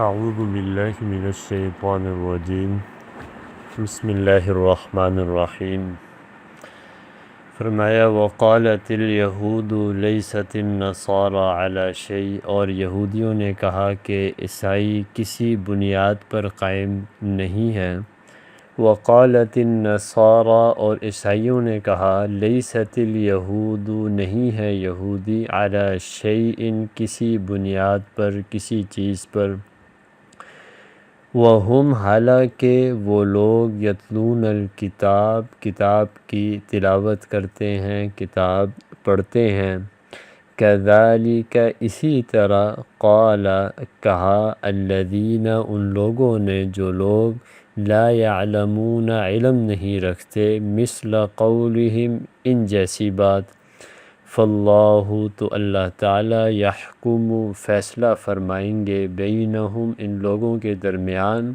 اعوذ باللہ من الشیطان الرجیم بسم اللہ الرحمن الرحیم۔ فرمایا وقالت الیہود لیست النصارى علی شیء، اور یہودیوں نے کہا کہ عیسائی کسی بنیاد پر قائم نہیں ہیں۔ وقالت النصارى، اور عیسائیوں نے کہا لیست الیہود، نہیں ہے یہودی، علی شیء، کسی بنیاد پر، کسی چیز پر۔ وَهُمْ، حالانکہ وہ لوگ، یتلون الکتاب، کتاب کی تلاوت کرتے ہیں، کتاب پڑھتے ہیں۔ کذالک، اسی طرح، قال، کہا، الذین، ان لوگوں نے، جو لوگ، لا یعلمون، علم نہیں رکھتے، مثل قولہم، ان جیسی بات۔ فاللہ، تو اللہ تعالیٰ، یحکم، فیصلہ فرمائیں گے، بینہم، ان لوگوں کے درمیان،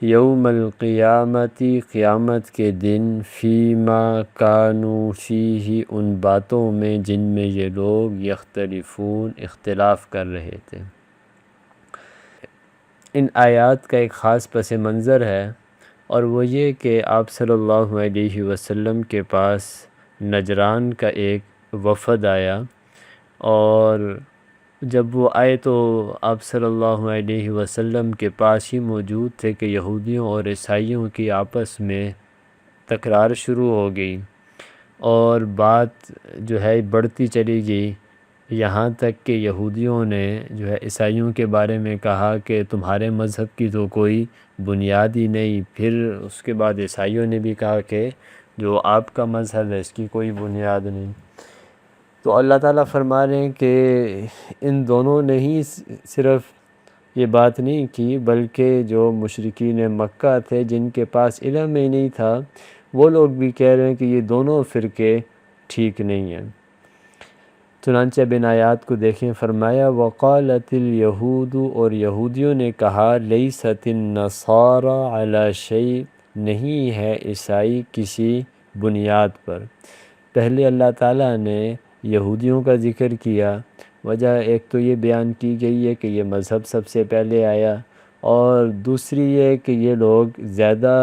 یوم القیامت، قیامت کے دن، فیما کانوا فیہ، ان باتوں میں جن میں یہ لوگ، یختلفون، اختلاف کر رہے تھے۔ ان آیات کا ایک خاص پس منظر ہے، اور وہ یہ کہ آپ صلی اللہ علیہ وسلم کے پاس نجران کا ایک وفد آیا، اور جب وہ آئے تو آپ صلی اللہ علیہ وسلم کے پاس ہی موجود تھے کہ یہودیوں اور عیسائیوں کی آپس میں تکرار شروع ہو گئی، اور بات جو ہے بڑھتی چلی گئی، یہاں تک کہ یہودیوں نے جو ہے عیسائیوں کے بارے میں کہا کہ تمہارے مذہب کی تو کوئی بنیاد ہی نہیں۔ پھر اس کے بعد عیسائیوں نے بھی کہا کہ جو آپ کا مذہب ہے اس کی کوئی بنیاد نہیں۔ تو اللہ تعالیٰ فرما رہے ہیں کہ ان دونوں نے ہی صرف یہ بات نہیں کی، بلکہ جو مشرکین مکہ تھے جن کے پاس علم ہی نہیں تھا، وہ لوگ بھی کہہ رہے ہیں کہ یہ دونوں فرقے ٹھیک نہیں ہیں۔ چنانچہ اب ان آیات کو دیکھیں، فرمایا وقالت الیہود، اور یہودیوں نے کہا، لیست النصارى علی شیء، نہیں ہے عیسائی کسی بنیاد پر۔ پہلے اللہ تعالیٰ نے یہودیوں کا ذکر کیا، وجہ ایک تو یہ بیان کی گئی ہے کہ یہ مذہب سب سے پہلے آیا، اور دوسری یہ کہ یہ لوگ زیادہ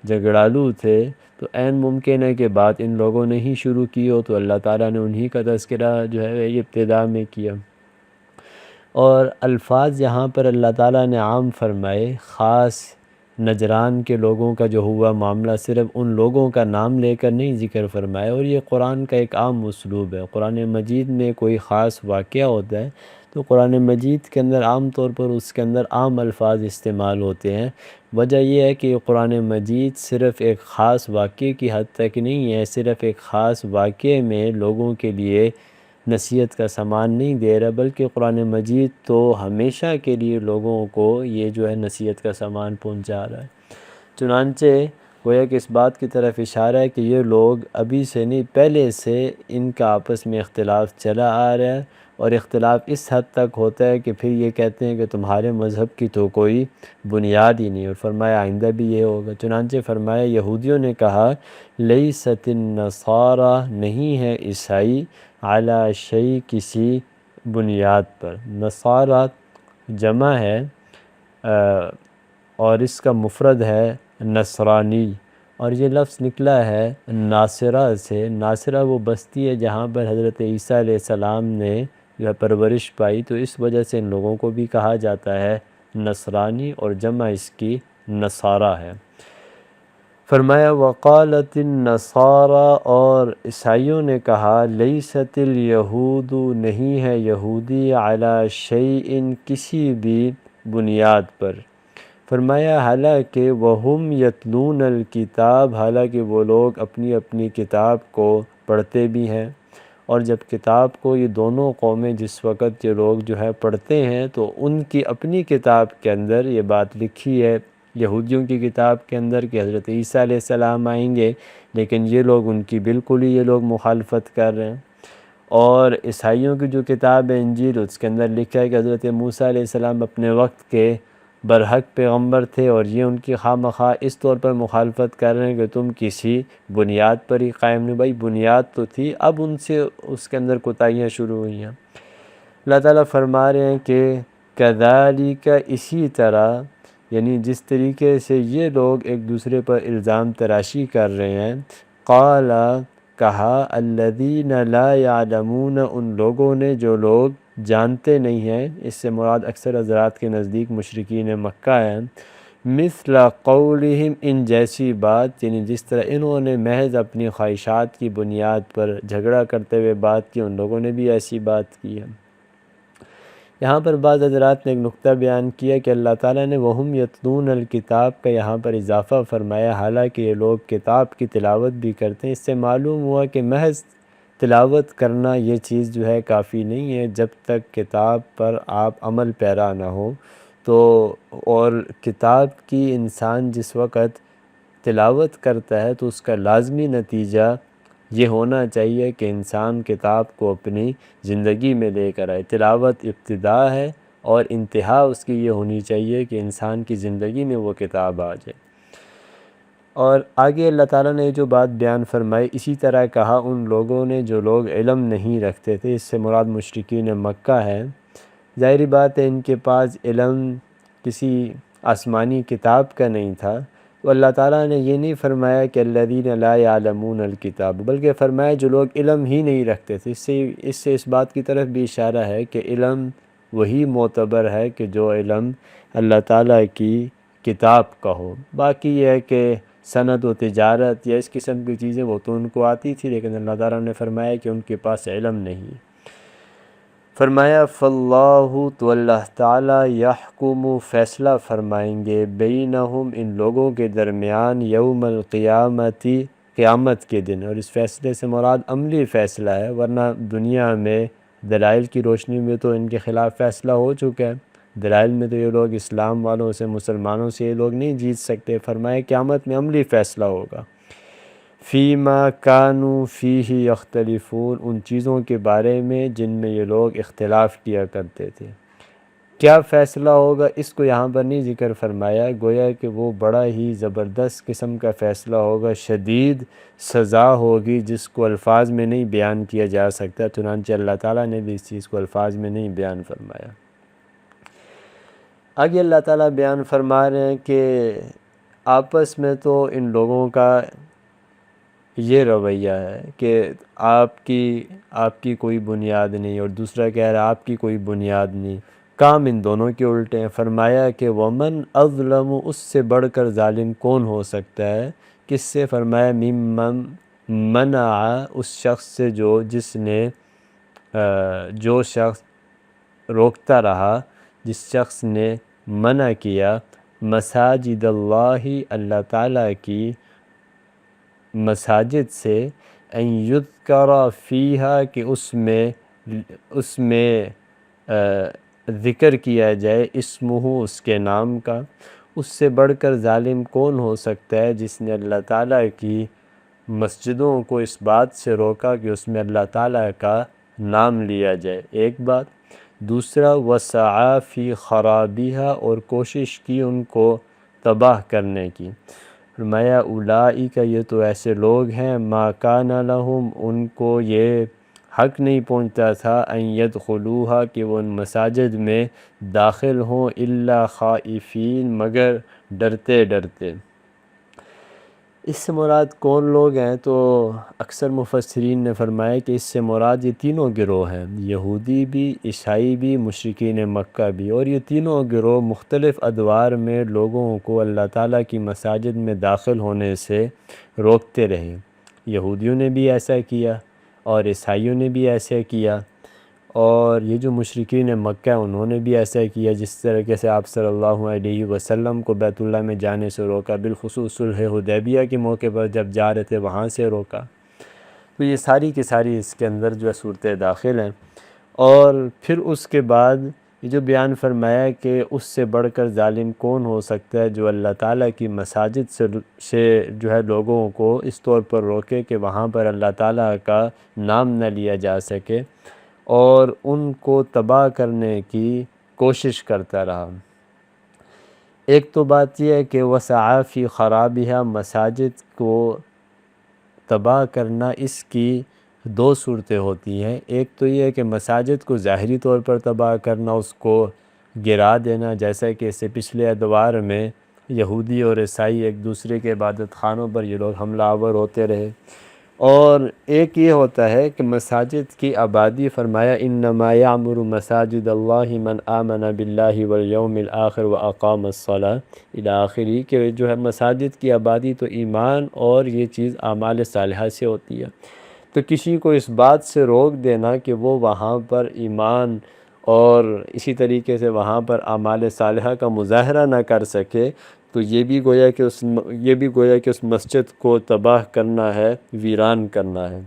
جھگڑالو تھے، تو عین ممکن ہے کہ بات ان لوگوں نے ہی شروع کی ہو، تو اللہ تعالیٰ نے انہی کا تذکرہ جو ہے یہ ابتدا میں کیا۔ اور الفاظ یہاں پر اللہ تعالیٰ نے عام فرمائے، خاص نجران کے لوگوں کا جو ہوا معاملہ صرف ان لوگوں کا نام لے کر نہیں ذکر فرمایا، اور یہ قرآن کا ایک عام اسلوب ہے۔ قرآن مجید میں کوئی خاص واقعہ ہوتا ہے تو قرآن مجید کے اندر عام طور پر اس کے اندر عام الفاظ استعمال ہوتے ہیں۔ وجہ یہ ہے کہ قرآن مجید صرف ایک خاص واقعے کی حد تک نہیں ہے، صرف ایک خاص واقعے میں لوگوں کے لیے نصیحت کا سامان نہیں دے رہا، بلکہ قرآن مجید تو ہمیشہ کے لیے لوگوں کو یہ جو ہے نصیحت کا سامان پہنچا رہا ہے۔ چنانچہ گویا کہ اس بات کی طرف اشارہ ہے کہ یہ لوگ ابھی سے نہیں، پہلے سے ان کا آپس میں اختلاف چلا آ رہا ہے، اور اختلاف اس حد تک ہوتا ہے کہ پھر یہ کہتے ہیں کہ تمہارے مذہب کی تو کوئی بنیاد ہی نہیں، اور فرمایا آئندہ بھی یہ ہوگا۔ چنانچہ فرمایا یہودیوں نے کہا، لیست النصارى، نہیں ہے عیسائی، علی شیء، کسی بنیاد پر۔ نصارہ جمع ہے، اور اس کا مفرد ہے نصرانی، اور یہ لفظ نکلا ہے ناصرہ سے۔ ناصرہ وہ بستی ہے جہاں پر حضرت عیسیٰ علیہ السلام نے جو ہے پرورش پائی، تو اس وجہ سے ان لوگوں کو بھی کہا جاتا ہے نصرانی، اور جمع اس کی نصارہ ہے۔ فرمایا وقالت النصارى، اور عیسائیوں نے کہا، لیست الیہود، نہیں ہے یہودی، علی شیء، کسی بھی بنیاد پر۔ فرمایا حالانکہ وہم یتلون الکتاب، حالانکہ وہ لوگ اپنی اپنی کتاب کو پڑھتے بھی ہیں، اور جب کتاب کو یہ دونوں قومیں جس وقت یہ لوگ جو ہے پڑھتے ہیں تو ان کی اپنی کتاب کے اندر یہ بات لکھی ہے، یہودیوں کی کتاب کے اندر، کہ حضرت عیسیٰ علیہ السلام آئیں گے، لیکن یہ لوگ ان کی بالکل ہی یہ لوگ مخالفت کر رہے ہیں۔ اور عیسائیوں کی جو کتاب ہے انجیل، اس کے اندر لکھا ہے کہ حضرت موسیٰ علیہ السلام اپنے وقت کے برحق پیغمبر تھے، اور یہ ان کی خواہ مخواہ اس طور پر مخالفت کر رہے ہیں کہ تم کسی بنیاد پر ہی قائم نہیں۔ بھائی بنیاد تو تھی، اب ان سے اس کے اندر کوتاہیاں شروع ہوئی ہیں۔ اللہ تعالیٰ فرما رہے ہیں کہ کذالک اسی طرح، یعنی جس طریقے سے یہ لوگ ایک دوسرے پر الزام تراشی کر رہے ہیں، قال کہا الذین لا یعلمون ان لوگوں نے جو لوگ جانتے نہیں ہیں، اس سے مراد اکثر حضرات کے نزدیک مشرکین مکہ ہیں، مثل قولہم ان جیسی بات، یعنی جس طرح انہوں نے محض اپنی خواہشات کی بنیاد پر جھگڑا کرتے ہوئے بات کی، ان لوگوں نے بھی ایسی بات کی ہے۔ یہاں پر بعض حضرات نے ایک نقطہ بیان کیا کہ اللہ تعالیٰ نے وہم یتلون الکتاب کا یہاں پر اضافہ فرمایا، حالانکہ یہ لوگ کتاب کی تلاوت بھی کرتے ہیں۔ اس سے معلوم ہوا کہ محض تلاوت کرنا یہ چیز جو ہے کافی نہیں ہے، جب تک کتاب پر آپ عمل پیرا نہ ہو تو، اور کتاب کی انسان جس وقت تلاوت کرتا ہے تو اس کا لازمی نتیجہ یہ ہونا چاہیے کہ انسان کتاب کو اپنی زندگی میں لے کر آئے۔ تلاوت ابتدا ہے اور انتہا اس کی یہ ہونی چاہیے کہ انسان کی زندگی میں وہ کتاب آ جائے۔ اور آگے اللہ تعالیٰ نے جو بات بیان فرمائی، اسی طرح کہا ان لوگوں نے جو لوگ علم نہیں رکھتے تھے، اس سے مراد مشرکین مکہ ہے۔ ظاہری بات ہے ان کے پاس علم کسی آسمانی کتاب کا نہیں تھا، تو اللہ تعالیٰ نے یہ نہیں فرمایا کہ الذین لا یعلمون الکتاب، بلکہ فرمایا جو لوگ علم ہی نہیں رکھتے تھے۔ اس سے اس بات کی طرف بھی اشارہ ہے کہ علم وہی معتبر ہے کہ جو علم اللہ تعالیٰ کی کتاب کا ہو۔ باقی یہ ہے کہ صنعت و تجارت یا اس قسم کی چیزیں وہ تو ان کو آتی تھی، لیکن اللہ تعالیٰ نے فرمایا کہ ان کے پاس علم نہیں۔ فرمایا فاللہ، تو اللہ تعالیٰ یحکم، فیصلہ فرمائیں گے، بینہم، ان لوگوں کے درمیان، یوم القیامتی، قیامت کے دن۔ اور اس فیصلے سے مراد عملی فیصلہ ہے، ورنہ دنیا میں دلائل کی روشنی میں تو ان کے خلاف فیصلہ ہو چکا ہے، دلائل میں تو یہ لوگ اسلام والوں سے، مسلمانوں سے یہ لوگ نہیں جیت سکتے۔ فرمایا قیامت میں عملی فیصلہ ہوگا۔ فیما کانوا فیہ یختلفون، ان چیزوں کے بارے میں جن میں یہ لوگ اختلاف کیا کرتے تھے۔ کیا فیصلہ ہوگا اس کو یہاں پر نہیں ذکر فرمایا، گویا کہ وہ بڑا ہی زبردست قسم کا فیصلہ ہوگا، شدید سزا ہوگی جس کو الفاظ میں نہیں بیان کیا جا سکتا، چنانچہ اللہ تعالیٰ نے بھی اس چیز کو الفاظ میں نہیں بیان فرمایا۔ آگے اللہ تعالیٰ بیان فرما رہے ہیں کہ آپس میں تو ان لوگوں کا یہ رویہ ہے کہ آپ کی کوئی بنیاد نہیں، اور دوسرا کہہ رہا ہے آپ کی کوئی بنیاد نہیں، کام ان دونوں کے الٹے ہیں۔ فرمایا کہ ومن اظلم، اس سے بڑھ کر ظالم کون ہو سکتا ہے، کس سے؟ فرمایا ممن منع، اس شخص سے جو شخص روکتا رہا، جس شخص نے منع کیا، مساجد اللہ، اللہ تعالیٰ کی مساجد سے، ان یذکر فیہا، کہ اس میں ذکر کیا جائے، اسمہ، اس کے نام کا۔ اس سے بڑھ کر ظالم کون ہو سکتا ہے جس نے اللہ تعالیٰ کی مسجدوں کو اس بات سے روکا کہ اس میں اللہ تعالیٰ کا نام لیا جائے، ایک بات۔ دوسرا وسعی فی خرابیہا، اور کوشش کی ان کو تباہ کرنے کی۔ فرمایا اولئک، یہ تو ایسے لوگ ہیں، ما کان لہم، ان کو یہ حق نہیں پہنچتا تھا، ان یدخلوہا، کہ وہ ان مساجد میں داخل ہوں، الا خائفین، مگر ڈرتے ڈرتے۔ اس سے مراد کون لوگ ہیں؟ تو اکثر مفسرین نے فرمایا کہ اس سے مراد یہ تینوں گروہ ہیں، یہودی بھی، عیسائی بھی، مشرکین مکہ بھی، اور یہ تینوں گروہ مختلف ادوار میں لوگوں کو اللہ تعالیٰ کی مساجد میں داخل ہونے سے روکتے رہے۔ یہودیوں نے بھی ایسا کیا اور عیسائیوں نے بھی ایسا کیا، اور یہ جو مشرکین مکہ انہوں نے بھی ایسا کیا، جس طریقے سے آپ صلی اللہ علیہ وسلم کو بیت اللہ میں جانے سے روکا، بالخصوص صلح حدیبیہ کے موقع پر جب جا رہے تھے وہاں سے روکا۔ تو یہ ساری کی ساری اس کے اندر جو ہے صورتیں داخل ہیں۔ اور پھر اس کے بعد یہ جو بیان فرمایا کہ اس سے بڑھ کر ظالم کون ہو سکتا ہے جو اللہ تعالیٰ کی مساجد سے جو ہے لوگوں کو اس طور پر روکے کہ وہاں پر اللہ تعالیٰ کا نام نہ لیا جا سکے، اور ان کو تباہ کرنے کی کوشش کرتا رہا۔ ایک تو بات یہ ہے کہ وسعی فی خرابیہا، مساجد کو تباہ کرنا، اس کی دو صورتیں ہوتی ہیں۔ ایک تو یہ ہے کہ مساجد کو ظاہری طور پر تباہ کرنا، اس کو گرا دینا، جیسا کہ اس سے پچھلے ادوار میں یہودی اور عیسائی ایک دوسرے کے عبادت خانوں پر یہ لوگ حملہ آور ہوتے رہے۔ اور ایک یہ ہوتا ہے کہ مساجد کی آبادی، فرمایا انما یعمر مساجد اللہ من آمن باللہ والیوم الآخر واقام الصلاۃ الی آخری، کہ جو ہے مساجد کی آبادی تو ایمان اور یہ چیز اعمال صالحہ سے ہوتی ہے۔ تو کسی کو اس بات سے روک دینا کہ وہ وہاں پر ایمان اور اسی طریقے سے وہاں پر اعمال صالحہ کا مظاہرہ نہ کر سکے، تو یہ بھی گویا کہ اس مسجد کو تباہ کرنا ہے، ویران کرنا ہے۔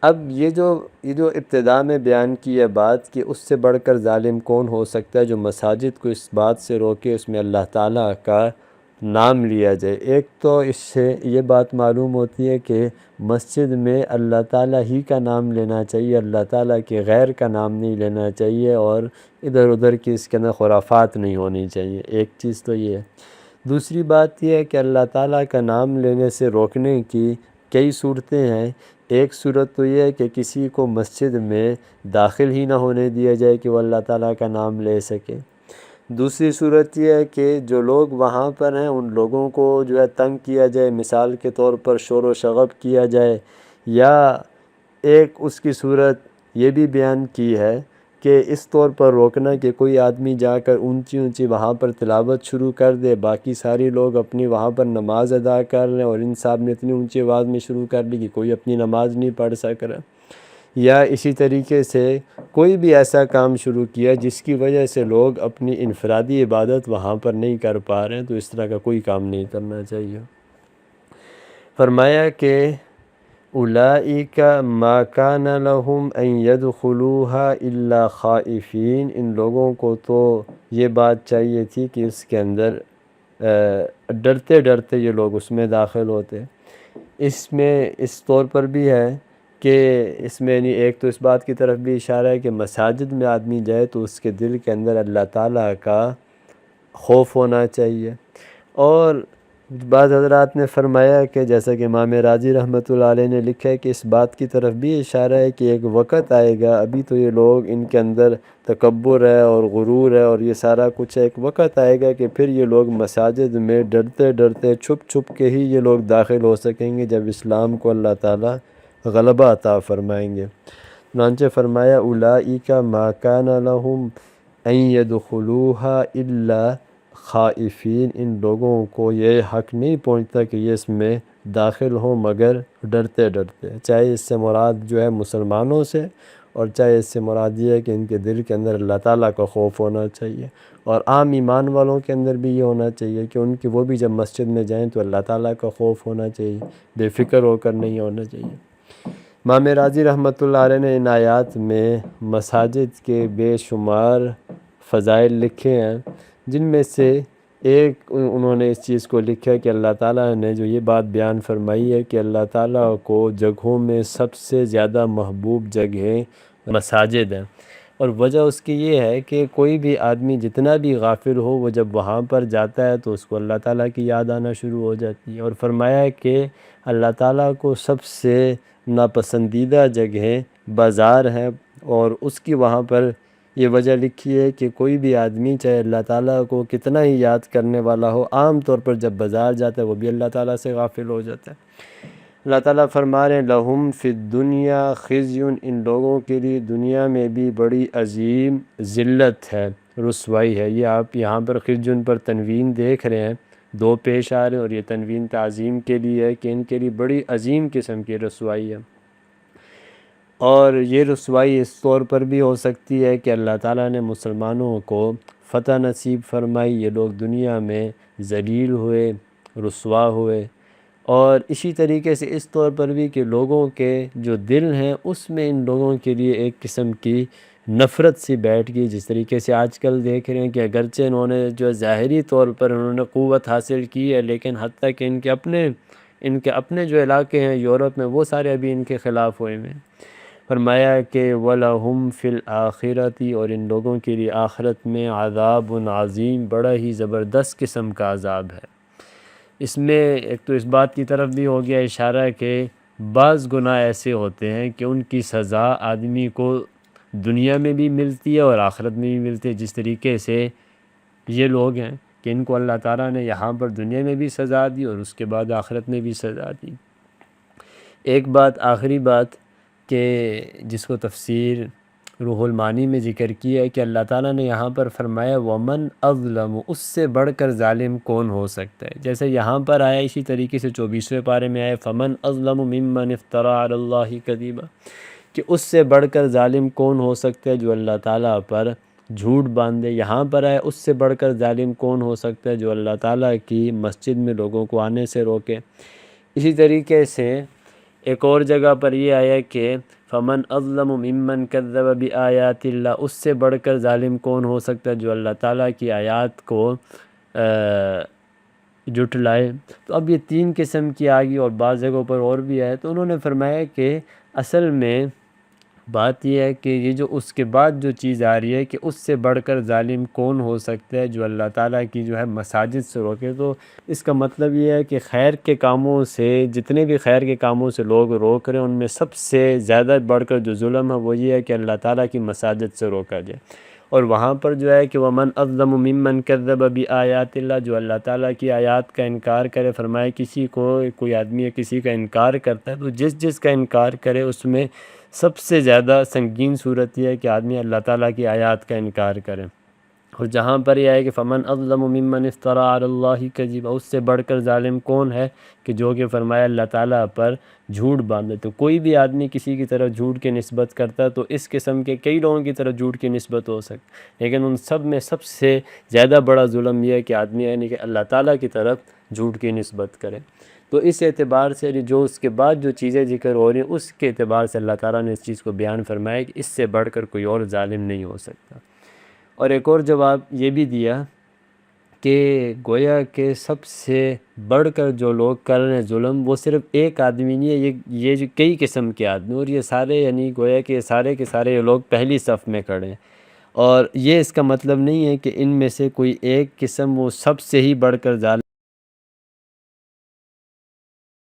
اب یہ جو ابتدا میں بیان کی ہے بات کہ اس سے بڑھ کر ظالم کون ہو سکتا ہے جو مساجد کو اس بات سے روکے اس میں اللہ تعالیٰ کا نام لیا جائے۔ ایک تو اس سے یہ بات معلوم ہوتی ہے کہ مسجد میں اللہ تعالیٰ ہی کا نام لینا چاہیے، اللہ تعالیٰ کے غیر کا نام نہیں لینا چاہیے، اور ادھر ادھر کی اس کے اندر خرافات نہیں ہونی چاہیے۔ ایک چیز تو یہ ہے۔ دوسری بات یہ ہے کہ اللہ تعالیٰ کا نام لینے سے روکنے کی کئی صورتیں ہیں۔ ایک صورت تو یہ ہے کہ کسی کو مسجد میں داخل ہی نہ ہونے دیا جائے کہ وہ اللہ تعالیٰ کا نام لے سکے۔ دوسری صورت یہ ہے کہ جو لوگ وہاں پر ہیں ان لوگوں کو جو ہے تنگ کیا جائے، مثال کے طور پر شور و شغب کیا جائے، یا ایک اس کی صورت یہ بھی بیان کی ہے کہ اس طور پر روکنا کہ کوئی آدمی جا کر اونچی اونچی وہاں پر تلاوت شروع کر دے، باقی ساری لوگ اپنی وہاں پر نماز ادا کر رہے ہیں اور ان صاحب نے اتنی اونچی آواز میں شروع کر لی کہ کوئی اپنی نماز نہیں پڑھ سک رہا، یا اسی طریقے سے کوئی بھی ایسا کام شروع کیا جس کی وجہ سے لوگ اپنی انفرادی عبادت وہاں پر نہیں کر پا رہے ہیں، تو اس طرح کا کوئی کام نہیں کرنا چاہیے۔ فرمایا کہ اولئک ما کان لہم ان یدخلوها الا خائفین، ان لوگوں کو تو یہ بات چاہیے تھی کہ اس کے اندر ڈرتے ڈرتے یہ لوگ اس میں داخل ہوتے۔ اس میں اس طور پر بھی ہے کہ اس میں یعنی ایک تو اس بات کی طرف بھی اشارہ ہے کہ مساجد میں آدمی جائے تو اس کے دل کے اندر اللہ تعالیٰ کا خوف ہونا چاہیے۔ اور بعض حضرات نے فرمایا کہ جیسا کہ امام راضی رحمۃ اللہ علیہ نے لکھا ہے کہ اس بات کی طرف بھی اشارہ ہے کہ ایک وقت آئے گا، ابھی تو یہ لوگ ان کے اندر تکبر ہے اور غرور ہے اور یہ سارا کچھ ہے، ایک وقت آئے گا کہ پھر یہ لوگ مساجد میں ڈرتے ڈرتے چھپ چھپ کے ہی یہ لوگ داخل ہو سکیں گے جب اسلام کو اللہ تعالیٰ غلبہ عطا فرمائیں گے۔ چنانچہ فرمایا اولئک ما کان لہم ان یدخلوها الا خائفین، ان لوگوں کو یہ حق نہیں پہنچتا کہ یہ اس میں داخل ہوں مگر ڈرتے ڈرتے، چاہے اس سے مراد جو ہے مسلمانوں سے، اور چاہے اس سے مراد یہ ہے کہ ان کے دل کے اندر اللہ تعالیٰ کا خوف ہونا چاہیے، اور عام ایمان والوں کے اندر بھی یہ ہونا چاہیے کہ ان کی وہ بھی جب مسجد میں جائیں تو اللہ تعالیٰ کا خوف ہونا چاہیے، بے فکر ہو کر نہیں ہونا چاہیے۔ امام راضی رحمۃ اللہ علیہ نے ان آیات میں مساجد کے بے شمار فضائل لکھے ہیں، جن میں سے ایک انہوں نے اس چیز کو لکھا کہ اللہ تعالیٰ نے جو یہ بات بیان فرمائی ہے کہ اللہ تعالیٰ کو جگہوں میں سب سے زیادہ محبوب جگہیں مساجد ہیں، اور وجہ اس کی یہ ہے کہ کوئی بھی آدمی جتنا بھی غافل ہو وہ جب وہاں پر جاتا ہے تو اس کو اللہ تعالیٰ کی یاد آنا شروع ہو جاتی ہے، اور فرمایا ہے کہ اللہ تعالیٰ کو سب سے ناپسندیدہ جگہیں بازار ہیں، اور اس کی وہاں پر یہ وجہ لکھی ہے کہ کوئی بھی آدمی چاہے اللہ تعالیٰ کو کتنا ہی یاد کرنے والا ہو، عام طور پر جب بازار جاتا ہے وہ بھی اللہ تعالیٰ سے غافل ہو جاتا ہے۔ اللہ تعالیٰ فرما رہے ہیں لہم فی الدنیا خزی، ان لوگوں کے لیے دنیا میں بھی بڑی عظیم ذلت ہے، رسوائی ہے۔ یہ آپ یہاں پر خزی پر تنوین دیکھ رہے ہیں، دو پیش آ رہے ہیں، اور یہ تنوین تعظیم کے لیے ہے کہ ان کے لیے بڑی عظیم قسم کی رسوائی ہے۔ اور یہ رسوائی اس طور پر بھی ہو سکتی ہے کہ اللہ تعالیٰ نے مسلمانوں کو فتح نصیب فرمائی، یہ لوگ دنیا میں ذلیل ہوئے، رسوا ہوئے، اور اسی طریقے سے اس طور پر بھی کہ لوگوں کے جو دل ہیں اس میں ان لوگوں کے لیے ایک قسم کی نفرت سی بیٹھ گئی، جس طریقے سے آج کل دیکھ رہے ہیں کہ اگرچہ انہوں نے جو ظاہری طور پر انہوں نے قوت حاصل کی ہے، لیکن حتیٰ کہ ان کے اپنے جو علاقے ہیں یورپ میں وہ سارے ابھی ان کے خلاف ہوئے ہیں۔ فرمایا کہ وَلَهُمْ فِي الْآخِرَةِ، اور ان لوگوں کے لیے آخرت میں عذاب عظیم، بڑا ہی زبردست قسم کا عذاب ہے۔ اس میں ایک تو اس بات کی طرف بھی ہو گیا اشارہ کہ بعض گناہ ایسے ہوتے ہیں کہ ان کی سزا آدمی کو دنیا میں بھی ملتی ہے اور آخرت میں بھی ملتی ہے۔ جس طریقے سے یہ لوگ ہیں کہ ان کو اللہ تعالیٰ نے یہاں پر دنیا میں بھی سزا دی اور اس کے بعد آخرت میں بھی سزا دی۔ ایک بات، آخری بات، کہ جس کو تفسیر روح المعانی میں ذکر کیا ہے کہ اللہ تعالیٰ نے یہاں پر فرمایا وَمَنْ أَظْلَمُ، اس سے بڑھ کر ظالم کون ہو سکتا ہے۔ جیسے یہاں پر آیا، اسی طریقے سے 24ویں پارے میں آیا فَمَنْ أَظْلَمُ مِمَّنِ افْتَرَى عَلَى اللَّهِ كَذِبًا، کہ اس سے بڑھ کر ظالم کون ہو سکتا ہے جو اللہ تعالیٰ پر جھوٹ باندھے۔ یہاں پر آیا اس سے بڑھ کر ظالم کون ہو سکتا ہے جو اللہ تعالیٰ کی مسجد میں لوگوں کو آنے سے روکے۔ اسی طریقے سے ایک اور جگہ پر یہ آیا کہ فمن اظلم ممن کذب بآیات اللہ، اس سے بڑھ کر ظالم کون ہو سکتا ہے جو اللہ تعالیٰ کی آیات کو جھٹلائے۔ تو اب یہ 3 قسم کی آگی، اور بعض جگہوں پر اور بھی آئے، تو انہوں نے فرمایا کہ اصل میں بات یہ ہے کہ یہ جو اس کے بعد جو چیز آ رہی ہے کہ اس سے بڑھ کر ظالم کون ہو سکتا ہے جو اللہ تعالیٰ کی جو ہے مساجد سے روکے، تو اس کا مطلب یہ ہے کہ خیر کے کاموں سے، جتنے بھی خیر کے کاموں سے لوگ روک رہے ہیں، ان میں سب سے زیادہ بڑھ کر جو ظلم ہے وہ یہ ہے کہ اللہ تعالیٰ کی مساجد سے روکا جائے۔ اور وہاں پر جو ہے کہ وَمَنْ أَظْلَمُ مِمَّنْ كَذَّبَ بِآيَاتِ اللَّهِ، جو اللہ تعالیٰ کی آیات کا انکار کرے۔ فرمائے کسی کو، کوئی آدمی کسی کا انکار کرتا ہے تو جس کا انکار کرے اس میں سب سے زیادہ سنگین صورت یہ ہے کہ آدمی اللہ تعالیٰ کی آیات کا انکار کرے۔ اور جہاں پر یہ ہے کہ فمن اظلم ممن افترى علی اللہ کذبا، اس سے بڑھ کر ظالم کون ہے کہ جو کہ فرمایا اللہ تعالیٰ پر جھوٹ باندھے۔ تو کوئی بھی آدمی کسی کی طرف جھوٹ کی نسبت کرتا ہے تو اس قسم کے کئی لوگوں کی طرف جھوٹ کی نسبت ہو سکتی، لیکن ان سب میں سب سے زیادہ بڑا ظلم یہ ہے کہ آدمی یعنی کہ اللہ تعالیٰ کی طرف جھوٹ کی نسبت کرے۔ تو اس اعتبار سے جو اس کے بعد جو چیزیں ذکر ہو رہی ہیں اس کے اعتبار سے اللہ تعالیٰ نے اس چیز کو بیان فرمایا کہ اس سے بڑھ کر کوئی اور ظالم نہیں ہو سکتا۔ اور ایک اور جواب یہ بھی دیا کہ گویا کہ سب سے بڑھ کر جو لوگ کر رہے ہیں ظلم وہ صرف ایک آدمی نہیں ہے، یہ جو کئی قسم کے آدمی، اور یہ سارے یعنی گویا کہ سارے کے سارے لوگ پہلی صف میں کھڑے ہیں۔ اور یہ اس کا مطلب نہیں ہے کہ ان میں سے کوئی ایک قسم وہ سب سے ہی بڑھ کر ظالم